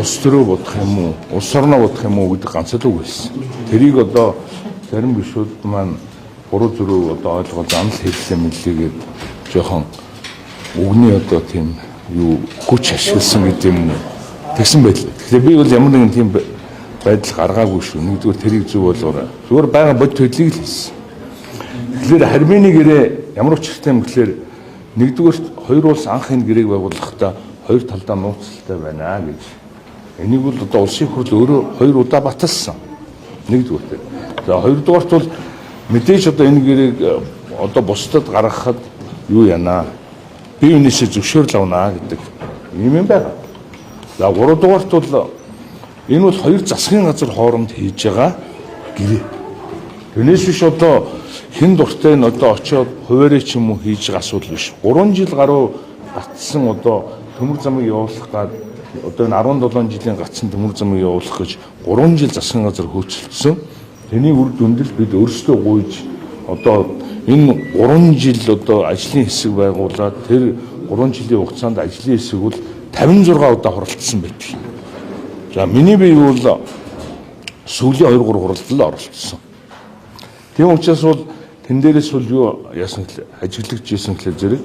улс төрөө бодох юм уу, улс орноо бодох юм уу гэдэг ганц л үг байсан. Тэрийг одоо зарим гишүүд маань буруу зүрөө одоо ойлгоод анл хэлсэн мэлийгээд жоохон үгний одоо тийм юу хүч ашигласан гэдэг юм тэгсэн байлаа. Тэгэхээр би бол ямар нэгэн тийм байдал гаргаагүй шүү. Нэгдүгээр тэрийг зөв болгоорой. Зүгээр байгаа бод төдлийг л хийсэн. Тэгэхээр харьмины гэрээ ямар учиртай юм гэхээр нэгдүгээр хоёр улс анх энэ гэрээг байгуулахдаа хоёр талдаа нууцтай байна гэж. Энийг бол одоо улсын хурл өөрөө хоёр удаа баталсан. Нэгдүгээр. За хоёрдугаарт бол мэдээж одоо энэ гэрээг одоо бусдад гаргахад юу яана? Бие биенээсээ зөвшөөрөл авна гэдэг юм байна. За гуравдугаарт бол энэ бол хоёр засгийн газар хооронд хийж байгаа гэрээ. Тэрнээс биш одоо хэн дуртай нь одоо очиод хуваарь ч юм уу хийж байгаа асуудал биш. 3 жил гаруй гацсан одоо төмөр замыг явуулах гад одоо энэ 17 жилийн гацсан төмөр замыг явуулах гэж 3 жил засгийн газар хөөцөлдсөн. Тэний үр дүндэл бид өөрсдөө гуйж одоо энэ 3 жил одоо ажлын хэсэг байгуулад тэр 3 жилийн хугацаанд ажлын хэсэг бол 56 удаа хуралдсан байдаг. За миний бие бол сүүлийн 2-3 хуралданд оролцсон. Тийм учраас бол тэн дээрээс бол юу яасан гэхэл ажиглагч ийсэн гэхэл зэрэг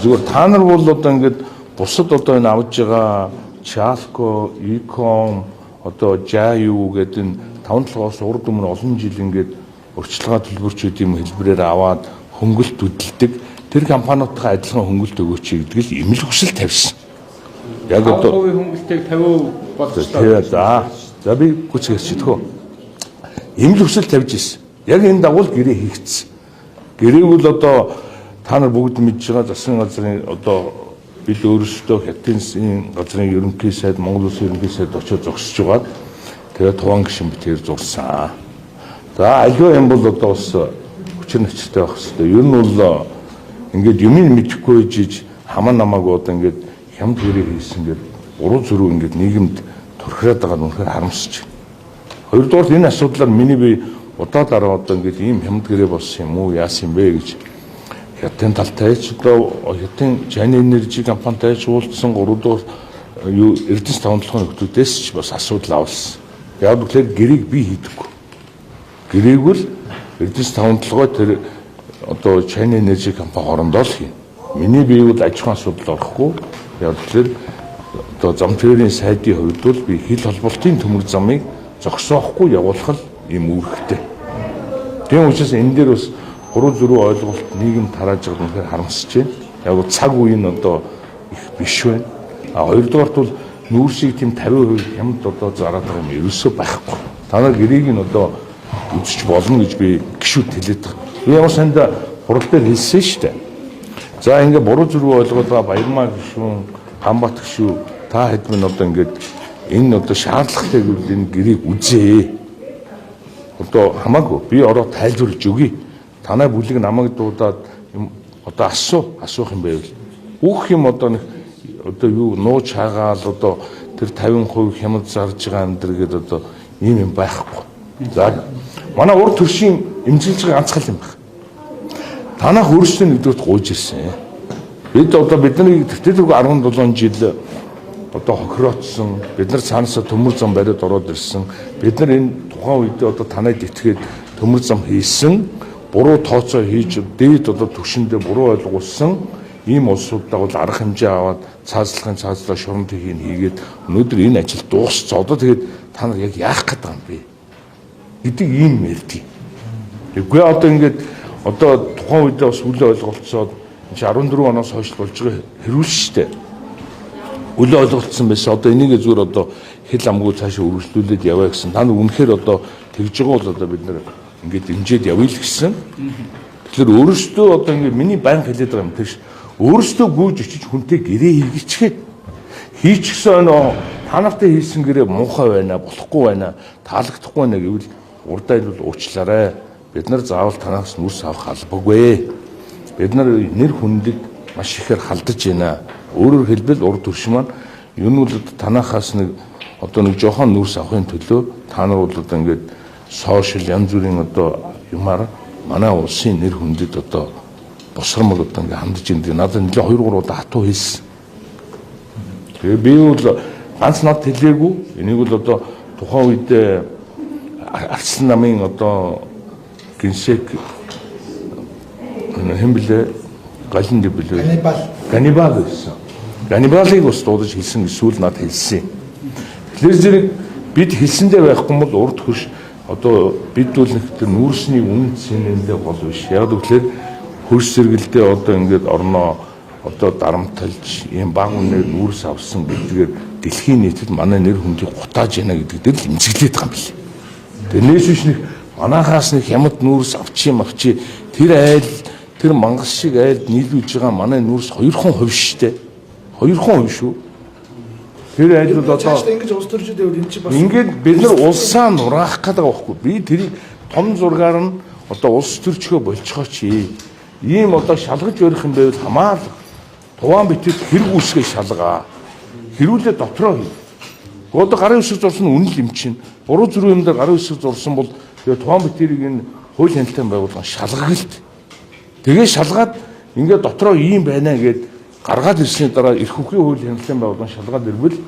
зүгээр та нар бол одоо ингээд бусад одоо энэ авж байгаа Чалко, Иком одоо Жаю гэдэг энэ 5-7-оос урд өмнө олон жил ингээд урьдчилгаа төлбөрчүүд юм хэлбэрээр аваад хөнгөлт хөдөлдөг тэр компаниудтай адилхан хөнгөлт өгөөч гэдэг л им л хүсэл тавьсан. Яг одоо хөнгөлтийг 50% болчихлоо. За би хүчгэрч идэх. Им л хүсэл тавьж ирсэн. Яг энэ дагуу гэрээ хийгдсэн. Гэрээг бол одоо та нар бүгд мэдж байгаа засгийн газрын одоо бид өөрсдөө хятадын засгийн газрын ерөнхий сайд Монгол Улсын ерөнхий сайд очиж зогсож байгаад тэгээд туван гишүүн битээр зурсан. За аливаа юм бол одоо бас хүчээр начиртай байх хэрэгтэй. Ер нь бол ингээд юмыг мэдэхгүй жиж хамаа намаагүй одоо ингээд хямд гэрээ хийсэн ингээд буруу зүрүү ингээд нийгэмд турхираад байгаа нь үнэхээр харамсаж. Хоёрдугаар энэ асуудлаар миний би удаа дараа одоо ингээд ийм хямд гэрээ болсон юм уу яасан юм бэ гэж хятадын талтай ч одоо хятадын China Energy компанитай ч уулзсан 3 дугаар юу Эрдэнэс тавталгын нөхдүүдээс ч бас асуудал авсан. Яг тэгэхээр гэрээг би хийдэггүй. Гэрээг бол Эрдэнэс тавталгой тэр одоо China Energy компани хоорондоо л хийнэ. Миний бие бол аж ахуйн асуудал орохгүй. Яг тэгэхээр одоо зам тэрийн сайдын хувьд бол би хил холболтын төмөр замыг зогсоохгүй явуулах юм үүрэгтэй. Тийм учраас энэ дээр бас буруу зүрүү ойлголт нийгэм тарааж байгаа нь үнэхээр харамсаж байна. Яг цаг үе нь одоо их биш байна. Хоёрдугаарт бол нүүрсийг тийм 50% хямд одоо зараад байгаа юм ерөөсөө байхгүй. Та нар гэрээг нь одоо үзэж болно гэж би гişүүд хэлээд байгаа. Би ямар санда хурал дээр хэлсэн шүү дээ. За ингээ буруу зүрүү ойлгоод байгаа Баярмаа гişүүн, Хамбат гişүү та хэд минь одоо ингээд энэ одоо шаардлагатай гэвэл энэ гэрээг үзээ. Одоо хамаагүй би ороо тайлбарлаж өгье. Танай бүлэг намайг дуудаад одоо асуух юм байвал бүх юм одоо юу нууж хаагаал одоо тэр 50% хямд зарж байгаа энэ гэдэг одоо ийм юм байхгүй. За манай урд төршийн эмчилж байгаа ганцхан юм байна. Танах өөрсдөө нэгдүгээр гуйж ирсэн. Бид одоо бидний төвтөлөг 17 жил одоо хохироцсон бид нар цаанаасаа төмөр зам бариад ороод ирсэн. Бид нар энэ тухайн үед одоо танайд итгээд төмөр зам хийсэн. Буруу тооцоо хийж дээд одоо төвшөндөө буруу ойлгуулсан ийм улсуудаа бол арга хэмжээ аваад цаазлах шоронд хийгээд өнөөдөр энэ ажил дууссан. Одоо тэгээд та нар яг яах гээд байгаа юм бэ? Гэдэг ийм мэлдэг. Тэгэхгүй одоо ингээд одоо тухайн үедээ бас үл ойлголцоод 14 оноос хойш болж байгаа хэрүүл штэ. Үл ойлголцсон байсан. Одоо энийг зүгээр одоо хэл амгүй цаашаа үргэлжлүүлээд яваа гэсэн. Та нар үнэхээр одоо тэгж байгаа бол одоо бид нэр ингээд дэмжиж явъя л гэсэн. Тэгэхээр өөрөөсөө одоо ингээд миний баян хэлээд байгаа юм тийш. Өөрөөсөө гүйж очиж хүнтэй гэрээ хийгээчгээд хийчихсэн нөө та нартай хийсэн гэрээ муухай байна, болохгүй байна, таалагдахгүй байна гэвэл урдаа л уучлаарай. Бид нар заавал танаас нүрс авах албагүй. Бид нар нэр хүндэд маш ихээр халдаж байна. Өөрөөр хэлбэл урд төрш маань юу нь бол танахаас нэг одоо нэг жоохон нүрс авахын төлөө та нар бол одоо ингээд сошиал янз бүрийн одоо юмар манай улсын нэр хүндэд одоо босромог одоо ингээд хандж инд надад нэлээ 2-3 удаа хатуу хэлсэн. Тэгээ би бол ганц нот хэлээгүй. Энийг бол одоо тухайн үед Арслан намын одоо гинсек хэн блэ галин дэвлээ. Ганнибал гэсэн. Ганнибалыг бас дуудаж хэлсэн эсвэл над хэлсэн. Тэгэхээр зэрэг бид хэлсэндээ байхгүй бол урд хөрш одоо бид бол нэг тэр нүүрсний үнэт сэнэндээ гол биш. Яг гэвэл хөрш сэргэлдээ одоо ингээд орноо одоо дарамталж ийм баг үнээр нүүрс авсан гэдгээр дэлхийн нийтэд манай нэр хүндийг гутааж яана гэдэг дээр л эмзэглээд байгаа юм билээ. Тэрнээс биш нэг манахаас нэг хямд нүүрс авчи тэр айл тэр мангас шиг айлд нийлүүлж байгаа манай нүүрс 2% шттэ. 2% шүү. Тэр айл бол одоо ингэж улс төрчид байвал энэ чинь бас ингээд бид нар улсаа нураах гэдэг байхгүй. Би тэрийг том зургаар нь одоо улс төрчгөө болцгоо чи. Ийм одоо шалгаж өрөх юм байвал хамаалал туван битэд хэрэг үүсгээ шалгаа. Хэрүүлээ дотроо хий. Одоо гарын үсэг зурсан үнэл юм чинь. Буруу зүрх юм дээр гарын үсэг зурсан бол тэгээ туван битэрийг энэ хууль хяналтын байгууллага шалгагалт. Тэгээ шалгаад ингээд дотроо ийм байна гэд гаргаад ирсний дараа эрх үхий хууль хяналтын байгууллага шалгаад ирвэл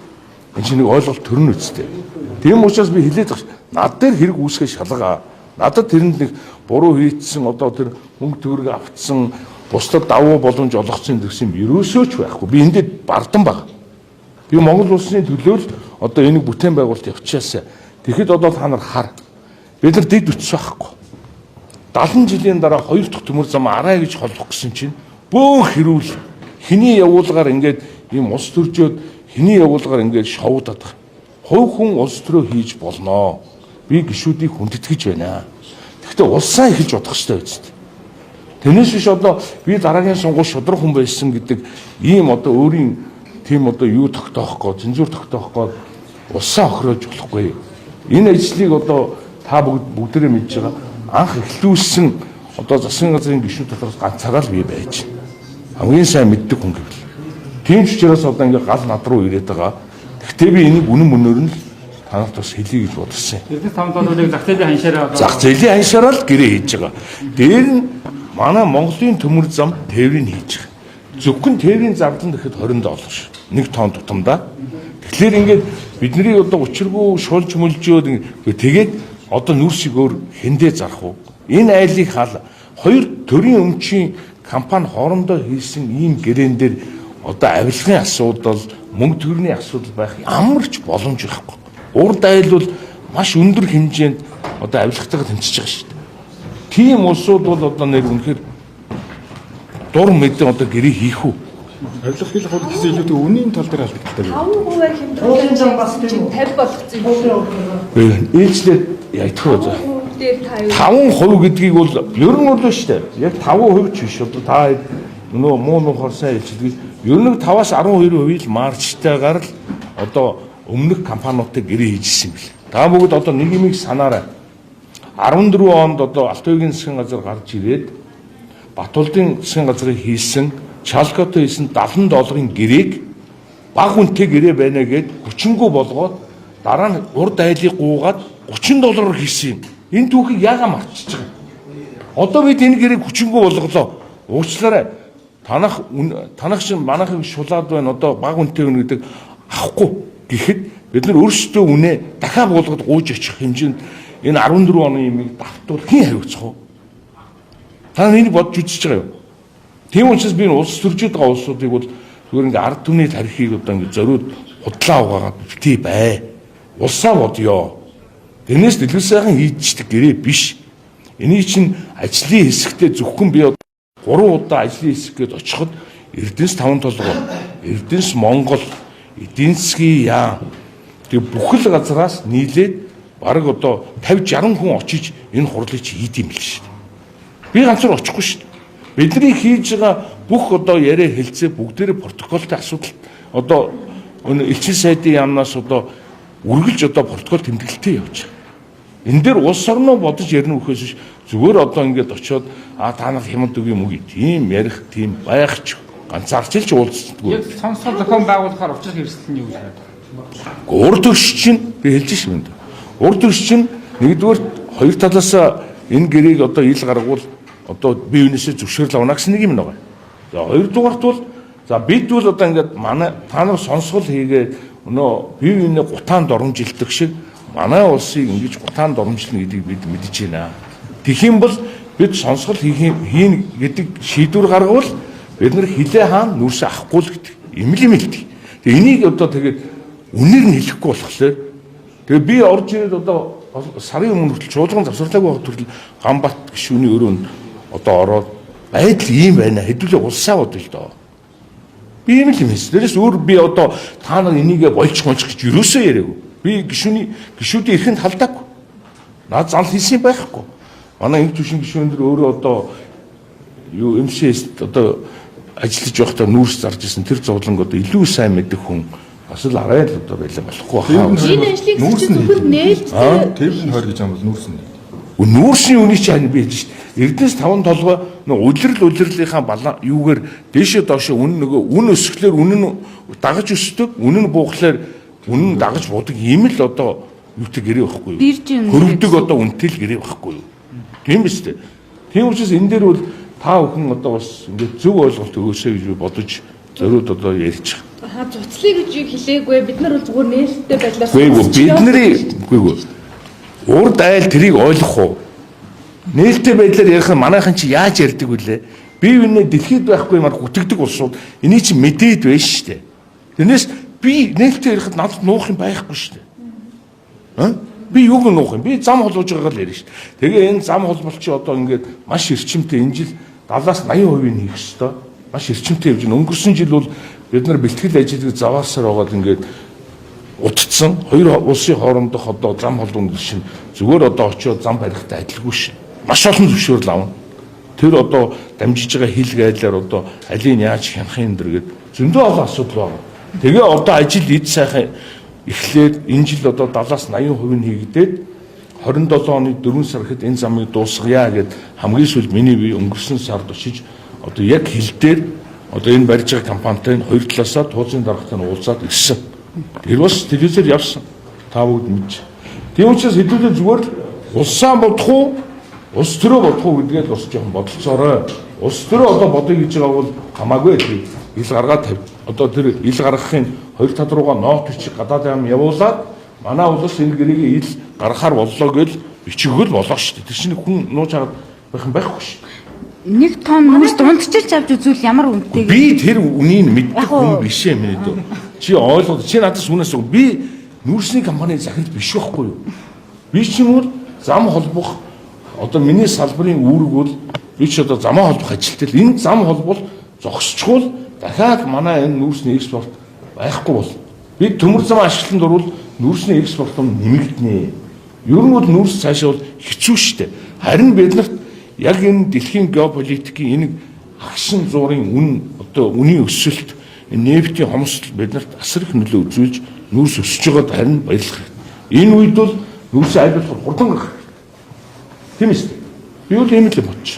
энэ чинь нэг ойлголт төрн үстэй. Тийм учраас би хэлээд байгаа. Над дээр хэрэг үүсгээ шалгаа. Надад тэрэнд нэг буруу хийцсэн одоо тэр мөнгө төгрөг автсан бусдад давуу боломж олгоцсон гэсэн юм ерөөсөө ч байхгүй. Би эндээ бардан баг. Би Монгол улсны төлөө л одоо энийг бүтээн байгуулалт явуулчихсан. Тэгэхэд одоо та нар хар. Бид нар дэд үтс байхгүй. 70 жилийн дараа 2 дахь төмөр зам арай гэж холбох гэсэн чинь бөөх хэрүүл хэний явуулгаар ингээд ийм ус төржөөд хэний явуулгаар ингээд шовдод байгаа. Хувь хүн улс төрөө хийж болноо. Би гишүүдийг хүндэтгэж байна. Гэхдээ улсаа эхэлж бодох хэрэгтэй биз дээ. Тэрнээс биш одоо би дараагийн сонгуул шудраг хүн байсан гэдэг ийм одоо өөрийн тийм одоо юу тогтоох гоо цензур тогтоох гоо улсаа охироож болохгүй. Энэ ажлыг одоо та бүгдээрээ мэдж байгаа. Анх эхлүүлсэн одоо засгийн газрын гишүүд дотроос ганцаараа л би байж. Хамгийн сайн мэддэг хүн гэвэл. Тийм ч учраас одоо ингээ гал над руу ирээд байгаа. Гэхдээ би энийг үнэн мөнөөр нь танарт бас хэлье гэж бодсон. Тэрнээс $5 зах зээлийн ханшаараа Зах зээлийн ханшаараа л гэрээ хийж байгаа. Дээр нь манай Монголын төмөр зам тээврийг хийж байгаа. Зөвхөн тээврийн зардал нь гэхэд $20 шүү. 1 тонн тутамдаа. Тэгэхээр ингээд бидний одоо учиргүй шулж мөлжөөд тэгээд одоо нүүрсийг өөр хэндээ зарах уу? Энэ айлыг хаал хоёр төрийн өмчийн компани хоорондоо хийсэн ийм гэрээн дээр одоо авилгын асуудал, мөнгө төгрөгийн асуудал байх ямар ч боломж байхгүй. Урд айл бол маш өндөр хэмжээнд одоо авилгатайгаа тэмцэж байгаа шүү дээ. Тийм улсууд бол одоо нэр үнэхээр дур мэдээ одоо гэрээ хийх үү? авилах хэл хол гэсэн илүүтэй үнийн тал дээр алдагдaltaа. 5% хэмжээнд бас 50 болгоцсон юм. Ээжлээд ягдах үү? Дээр 5% гэдгийг бол ер нь бол шүү дээ. Яг 5% ч биш. Одоо та нөө муу нухаар сайн хэлчихдэг. Ер нь 5-аас 12% л маржтайгаар л одоо өмнөх компаниудтай гэрээ хийжсэн бил. Та бүгд одоо нэг юмыг санаарай. 14 онд одоо Алтайгийн засгийн газар гарч ирээд Батулдын засгийн газрыг хийсэн Чалкото хийсэн $70 гэрээг баг үнэтэй гэрээ байна гэд хүчингү болгоод дараа нь урд айлыг гуугаад $30 хийсэн юм. Энэ түүхийг яагаад мартчихж байгаа? Одоо бид энэ гэрээг хүчингү болголоо. Уучлаарай. Танах шин манайхыг шулаад байна. Одоо баг үнэтэй өгнө гэдэг авахгүй гэхэд бид нар өөрсдөө үнэ дахиад болгоод гууж очих хэмжээнд энэ 14 оны юмыг давтвал хэн хариуцах вэ? Та энийг бодж үзэж байгаа юу? Тийм учраас би улс төржид байгаа улсуудыг бол зүгээр ингээ ард түмний тарихыг одоо ингээ зориуд худлаа угаагаад битгий бай. Улсаа бодё. Тэрнээс дэлгэр сайхан хийждэг гэрээ биш. Энийг чинь ажлын хэсэгтээ зөвхөн би 3 удаа ажлын хэсгээд очиход Эрдэнэс 5 толгой, Эрдэнэс Монгол, эдийн засгийн яам тэг бүхэл газраас нийлээд бараг одоо 50-60 хүн очиж энэ хурлыг чи хийд юм л шүү дээ. Би ганцаар очихгүй шүү дээ. Бидний хийж байгаа бүх одоо яриа хэлцээ бүгдээрээ протоколтой асуудал одоо элчин сайдын яамнаас одоо үргэлж одоо протокол тэмдэглэлтэй явж байгаа. Энэ дээр улс орноо бодож ярина үхээс биш зүгээр одоо ингээд очиод та нар хямд үг юм уу тийм ярих тийм байх ч ганцаарч л уулздаг. яг сонсгол зохион байгуулахаар учрах эрсдэл нь юу вэ? Урд төрш чинь би хэлж шивэнд. Урд төрш чинь нэгдүгээр хоёр талаас энэ гэрээг одоо ил гаргуул одоо бие биенээсээ зөвшөөрөл авна гэсэн нэг юм байгаа. За хоёрдугаарт бол за бид бол одоо ингээд манай та нар сонсгол хийгээд өнөө бие биенээ гутаанд оромжилдог шиг манай улсыг ингэж гутаанд оромжилно гэдгийг бид мэдж байна. Тэгэх юм бол бид сонсгол хийн гэдэг шийдвэр гаргавал бид нар хилээ хаана нүрсээ авахгүй л гэдэг юм л гэдэг. Тэгээ энийг одоо тэгээд үнээр нь хэлэхгүй болохоор тэгээ би орж ирээд одоо сарын өмнө хүртэл чуулган завсарлаагүй хот хүртэл Ганбат гишүүний өрөөнд одоо ороод байдал ийм байна. Хэдүүлээ улсаа бодъё л доо. Би ийм л юм хэлсэн. Тэрээс өөр би одоо та нар энийгээ болж гэж юусоо яриаггүй. Би гишүүдийн эрхэнд халдаагүй. Наад зал хийсэн байхгүй. Манай инх түвшин гишүүн дээр өөрөө одоо юу МСС одоо ажиллаж байхдаа нүүрс зарж исэн тэр зовлонг одоо илүү сайн мэддэг хүн бас л арай л одоо байлаа болохгүй хаа. Энэ ажлыг зөвхөн нээлттэй Тэврэн хойр гэж юм бол нүүрс нь. Нүүрсний үнийг ч хань бийж шít. Эрдэнэс 5 толгой улирлынхаа балан юугаар дээшээ доошоо үн өсгөлөөр үнэн дагаж өсдөг, үнэн буухлаар үнэн дагаж буудаг ийм л одоо юутэй гэрээ байхгүй юу? Хөрөгдөг одоо үнэтэй л гэрээ байхгүй юу? Тийм биз дээ. Тийм учраас энэ дээр бол та бүхэн одоо бас ингээд зөв ойлголт өгөөсэй гэж бодож зориуд одоо ярьж байгаа. Зуцлыг гэж хэлээгүй. Бид нар бол зүгээр нээлттэй байдлаар Үгүй. Урд айл тэрийг ойлгох уу? Нээлттэй байдлаар ярих нь манайхан чи яаж ярьдаг вүлээ? Бие биенээ дэлхийд байхгүй юмар гүтгдэг улсууд энийг чи мэдээд байна шүү дээ. Тэрнээс би нээлттэй ярихад надад нуух юм байхгүй шүү дээ. Би юуг нуух юм? Би зам холбож байгаагаа л ярина шүү дээ. Тэгээ энэ зам холбол чи одоо ингээд маш эрчимтэй энэ жил 70-80% нь хийх ёстой. Маш эрчимтэй явж байна. Өнгөрсөн жил бол бид нар бэлтгэл ажлыг заваасаар байгаад ингээд утцсан хоёр улсын хоорондох одоо зам холбоонд шин зүгээр одоо очиод зам барихтай адилгүй шин. Маш олон зөвшөөрөл авна. Тэр одоо дамжиж байгаа хил гайлаар одоо алийг яаж хянахын дэр гээд зөндөө олон асуудал байна. Тэгээ одоо ажил эд сайхан эхлээд энэ жил одоо 70-80% нь хийгдээд 27 оны 4 сар гэхэд энэ замыг дуусгая гэд хамгийн сүүл миний бие өнгөрсөн сард очиж одоо яг хил дээр одоо энэ барьж байгаа компанитай хоёр талаасаа тууцын даргатай нь уулзаад ирсэн. Тэр бас телевизээр явсан. Та бүгд мэдж. Тийм учраас хэдүүлээ зүгээр улсаа бодох уу, улс төрөө бодох уу гэдгээд бас жоохон бодолцоорой. Улс төрөө одоо бодъё гэж байгаа бол хамаагүй ил гаргаад тавь. Одоо тэр ил гаргахын хоёр тал руугаа ноот бичиг гадаад ам явуулаад манай улс энэ гэрийг ил гаргахаар боллоо гэж бичигэл болоо шүү дээ. Тэр чинь хүн нууж аваад байх юм байхгүй шүү дээ. Нэг тон нүрс дундчилж авч үзвэл ямар үнэтэй би тэр үнийг мэддэг хүн биш ээ минь дөө. Чи ойлгоод чи надаас үнээс би нүрсний компани захирал биш байхгүй юу? Би ч юм уу зам холбох одоо миний салбарын үүрэг бол би ч одоо замаа холбох ажилтал энэ зам холбол зогсчгүй дахиад манай энэ нүрсний экспорт байхгүй бол би төмөр зам ашиглалтанд орвол нүрсний экспорт нь нэмэгдэнэ. Ер нь бол нүрс цаашаа бол хэцүү шттэ. Харин биднэрт яг энэ дэлхийн геополитикийн энэ агшин зуурын одоо үнийн өсөлт нефтийн хомсдол биднэрт асар их нөлөө үзүүлж нүрс өсөж байгаад харин баярлах. Энэ үед бол нүрсээ айлуулах хурдан гарах. Тийм ээ. Би бол ийм л бодчих.